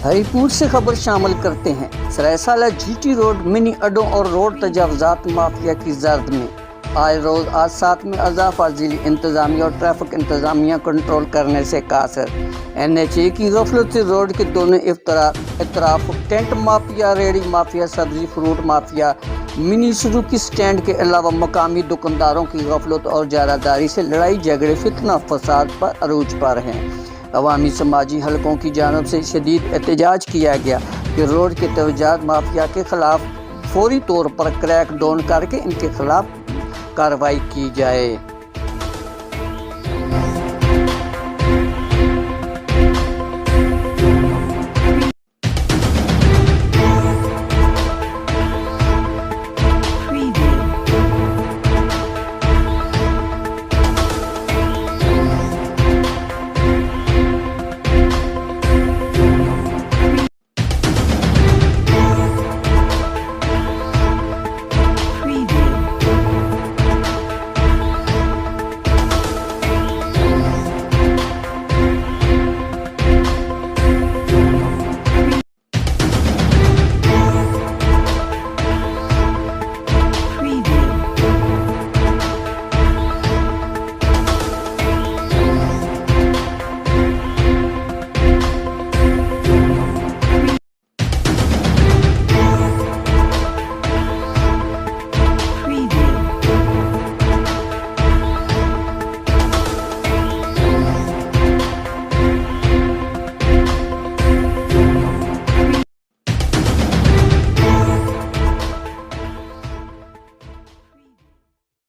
ہری پور سے خبر شامل کرتے ہیں۔ سرائے سالہ جی ٹی روڈ منی اڈوں اور روڈ تجاوزات مافیا کی زرد میں آئے روز حادثات میں اضافہ۔ ضلعی انتظامیہ اور ٹریفک انتظامیہ کنٹرول کرنے سے قاصر۔ NHA کی غفلت سے روڈ کے دونوں اطراف ٹینٹ مافیا، ریڑھی مافیا، سبزی فروٹ مافیا، منی سزوکی سٹینڈ کے علاوہ مقامی دکانداروں کی غفلت اور جارہ داری سے لڑائی جھگڑے فتنہ فساد پر عروج پر ہیں۔ عوامی سماجی حلقوں کی جانب سے شدید احتجاج کیا گیا کہ روڈ کے توجہات مافیا کے خلاف فوری طور پر کریک ڈاؤن کر کے ان کے خلاف کارروائی کی جائے۔